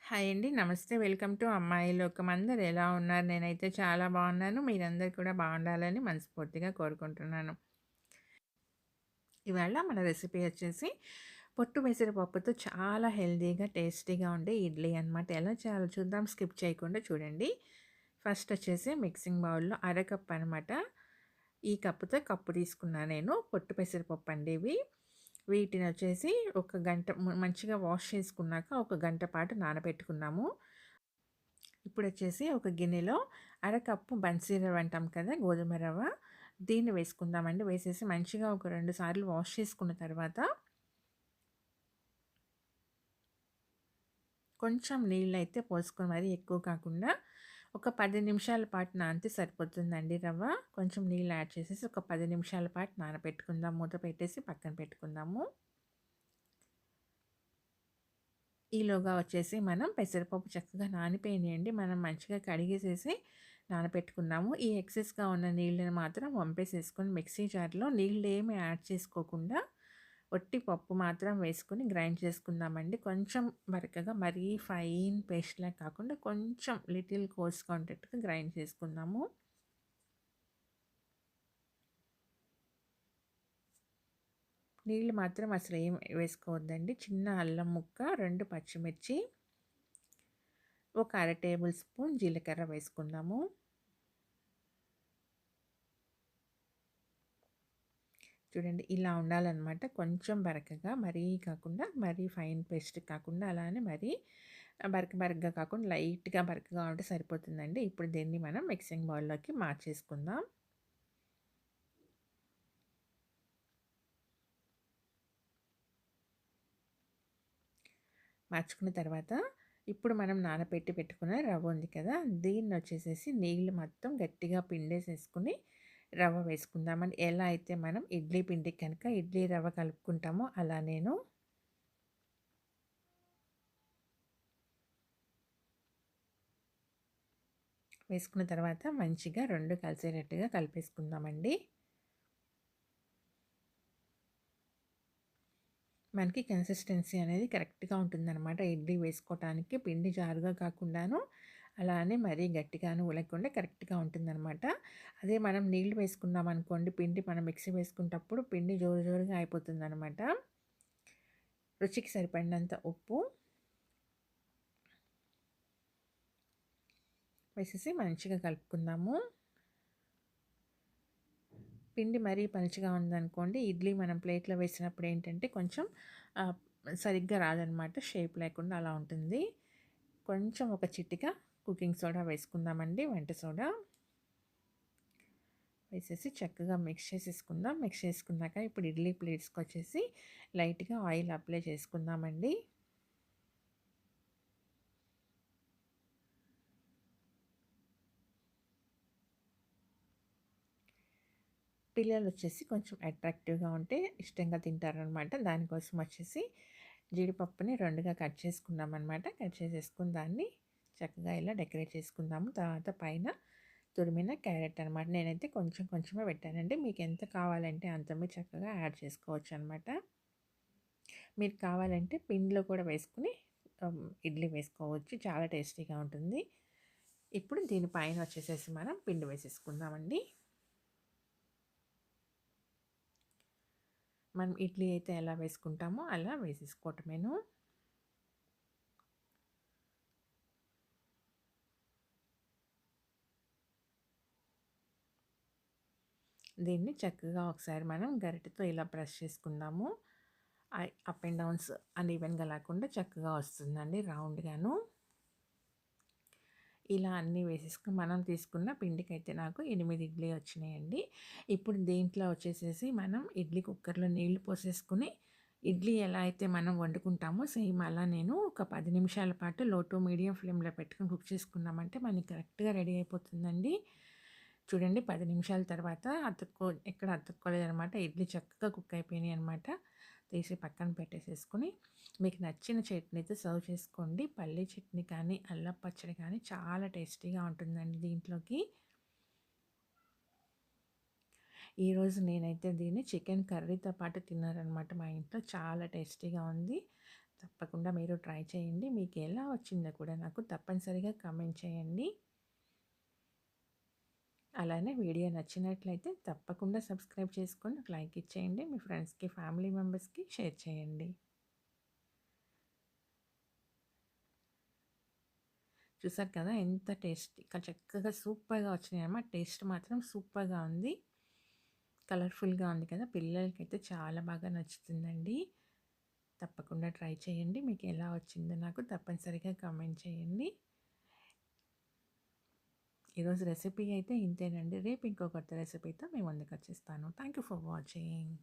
Hi అండి. నమస్తే. Welcome to అమ్మాయి లోకం. అందరూ ఎలా ఉన్నారు? నేనైతే చాలా బాగున్నాను. మీరందరూ కూడా బాగుండాలని మనస్ఫూర్తిగా కోరుకుంటున్నాను. ఇవాళ మన రెసిపీ వచ్చేసి పొట్టు పెసరపప్పుతో చాలా హెల్తీగా, టేస్టీగా ఉండే ఇడ్లీ అనమాట. ఎలా చేయాలో చూద్దాం. స్కిప్ చేయకుండా చూడండి. ఫస్ట్ వచ్చేసి మిక్సింగ్ బౌల్‌లో అరకప్పు అనమాట. ఈ కప్పుతో కప్పు తీసుకున్నా నేను. పొట్టు పెసరపప్పు అండి ఇవి. వీటిని వచ్చేసి ఒక గంట మంచిగా వాష్ చేసుకున్నాక ఒక గంట పాటు నానబెట్టుకున్నాము. ఇప్పుడొచ్చేసి ఒక గిన్నెలో అరకప్పు బన్సీ రవ్వ అంటాం కదా! గోధుమ రవ్వ. దీన్ని వేసుకుందామండి. వేసేసి మంచిగా ఒక 2 సార్లు వాష్ చేసుకున్న తర్వాత కొంచెం నీళ్ళైతే పోసుకొని మరీ ఎక్కువ కాకుండా ఒక 10 నిమిషాల పాటు నానితే సరిపోతుందండి రవ్వ. కొంచెం నీళ్ళు యాడ్ చేసేసి ఒక 10 నిమిషాల పాటు నానబెట్టుకుందాం. మూత పెట్టేసి పక్కన పెట్టుకుందాము. ఈలోగా వచ్చేసి మనం పెసరపప్పు చక్కగా నానిపోయినాయండి. మనం మంచిగా కడిగేసేసి నానబెట్టుకున్నాము. ఈ ఎక్సెస్‌గా ఉన్న నీళ్ళని మాత్రం వంపేసేసుకొని మిక్సీ జార్‌లో నీళ్ళేమి యాడ్ చేసుకోకుండా ఒట్టి పప్పు మాత్రం వేసుకొని గ్రైండ్ చేసుకుందామండి. కొంచెం బరకగా మరీ ఫైన్ పేస్ట్‌లా కాకుండా కొంచెం లిటిల్ కోర్స్‌గా ఉండేట్టుగా గ్రైండ్ చేసుకుందాము. నీళ్ళు మాత్రం అసలేం వేసుకోవద్దండి. చిన్న అల్లం ముక్క, 2 పచ్చిమిర్చి, ఒక అర టేబుల్ స్పూన్ జీలకర్ర వేసుకుందాము. చూడండి ఇలా ఉండాలనమాట. కొంచెం బరకగా మరీ కాకుండా, మరీ ఫైన్ పేస్ట్ కాకుండా, అలానే మరీ బరకగా కాకుండా లైట్‌గా బరకగా ఉంటే సరిపోతుందండి. ఇప్పుడు దీన్ని మనం మిక్సింగ్ బౌల్‌లోకి మార్చేసుకుందాం. మార్చుకున్న తర్వాత ఇప్పుడు మనం నానబెట్టి పెట్టుకున్న రవ్వ ఉంది కదా! దీన్నొచ్చేసేసి నీళ్ళు మొత్తం గట్టిగా పిండేసేసుకొని రవ్వ వేసుకుందామండి. ఎలా అయితే మనం ఇడ్లీ పిండికి కనుక ఇడ్లీ రవ్వ కలుపుకుంటామో అలా నేను వేసుకున్న తర్వాత మంచిగా 2 కలిసేటట్టుగా కలిపేసుకుందామండి. మనకి కన్సిస్టెన్సీ అనేది కరెక్ట్‌గా ఉంటుందనమాట. ఇడ్లీ వేసుకోవటానికి పిండి జారుగా కాకుండాను, అలానే మరీ గట్టిగాను లేకుండా కరెక్ట్‌గా ఉంటుందనమాట. అదే మనం నీళ్ళు వేసుకున్నామనుకోండి, పిండి మనం మిక్సీ వేసుకునేటప్పుడు పిండి జోరు జోరుగా అయిపోతుందనమాట. రుచికి సరిపడినంత ఉప్పు వేసేసి మంచిగా కలుపుకుందాము. పిండి మరీ పలుచగా ఉందనుకోండి, ఇడ్లీ మనం ప్లేట్‌లో వేసినప్పుడు ఏంటంటే కొంచెం ఆహ్, సరిగ్గా రాదనమాట. షేప్ లేకుండా అలా ఉంటుంది. కొంచెం ఒక చిటిక కుకింగ్ సోడా వేసుకుందామండి. వంట సోడా వేసేసి చక్కగా మిక్స్ చేసేసుకుందాం. మిక్స్ చేసుకున్నాక ఇప్పుడు ఇడ్లీ ప్లేట్స్‌కొచ్చేసి లైట్‌గా ఆయిల్ అప్లై చేసుకుందామండి. పిల్లలొచ్చేసి కొంచెం అట్రాక్టివ్‌గా ఉంటే ఇష్టంగా తింటారనమాట. దానికోసం వచ్చేసి జీడిపప్పుని 2గా కట్ చేసుకున్నామనమాట. కట్ చేసేసుకొని దాన్ని చక్కగా ఇలా డెకరేట్ చేసుకుందాము. తర్వాత పైన తురిమిన క్యారెట్ అనమాట. నేనైతే కొంచెం కొంచెమే పెట్టానండి. మీకెంత కావాలంటే అంత మీరు చక్కగా యాడ్ చేసుకోవచ్చనమాట. మీరు కావాలంటే పిండిలో కూడా వేసుకొని ఇడ్లీ వేసుకోవచ్చు. చాలా టేస్టీగా ఉంటుంది. ఇప్పుడు దీని పైన వచ్చేసేసి మనం పిండి వేసేసుకుందామండి. మనం ఇడ్లీ అయితే ఎలా వేసుకుంటామో అలా వేసేసుకోవటమేను. దీన్ని చక్కగా ఒకసారి మనం గరిటెతో ఇలా ప్రెస్ చేసుకుందాము. అప్ అండ్ డౌన్స్ అన్‌ఈవెన్‌గా లేకుండా చక్కగా వస్తుందండి రౌండ్‌గాను. ఇలా అన్నీ వేసేసుకొని మనం తీసుకున్న పిండికైతే నాకు 8 ఇడ్లీ వచ్చినాయండి. ఇప్పుడు దీంట్లో వచ్చేసేసి మనం ఇడ్లీ కుక్కర్‌లో నీళ్లు పోసేసుకొని ఇడ్లీ ఎలా అయితే మనం వండుకుంటామో సేమ్ అలా నేను ఒక 10 నిమిషాల పాటు లో టు మీడియం ఫ్లేమ్‌లో పెట్టుకొని కుక్ చేసుకున్నామంటే మనకి కరెక్ట్‌గా రెడీ అయిపోతుందండి. చూడండి 10 నిమిషాల తర్వాత ఎక్కడ అతుక్కోలేదనమాట. ఇడ్లీ చక్కగా కుక్ అయిపోయినాయనమాట. తీసి పక్కన పెట్టేసేసుకొని మీకు నచ్చిన చట్నీతో సర్వ్ చేసుకోండి. పల్లీ చట్నీ కానీ, అల్లం పచ్చడి కానీ చాలా టేస్టీగా ఉంటుందండి దీంట్లోకి. ఈరోజు నేనైతే దీన్ని చికెన్ కర్రీతో పాటు తిన్నారనమాట మా ఇంట్లో. చాలా టేస్టీగా ఉంది. తప్పకుండా మీరు ట్రై చేయండి. మీకు ఎలా వచ్చిందో కూడా నాకు తప్పనిసరిగా కామెంట్ చేయండి. అలానే వీడియో నచ్చినట్లయితే తప్పకుండా సబ్స్క్రైబ్ చేసుకొని ఒక లైక్ ఇచ్చేయండి. మీ ఫ్రెండ్స్‌కి, ఫ్యామిలీ మెంబర్స్‌కి షేర్ చేయండి. చూసారు కదా ఎంత చక్కగా సూపర్‌గా వచ్చినాయన్నమాట. టేస్ట్ మాత్రం సూపర్‌గా ఉంది. కలర్‌ఫుల్‌గా ఉంది కదా! పిల్లలకైతే చాలా బాగా నచ్చుతుందండి. తప్పకుండా ట్రై చేయండి. మీకు ఎలా వచ్చిందో నాకు తప్పనిసరిగా కామెంట్ చేయండి. ఈరోజు రెసిపీ అయితే ఇంతేనండి. రేపు ఇంకో కొత్త రెసిపీతో మీ ముందుకొచ్చేస్తాను. Thank you for watching.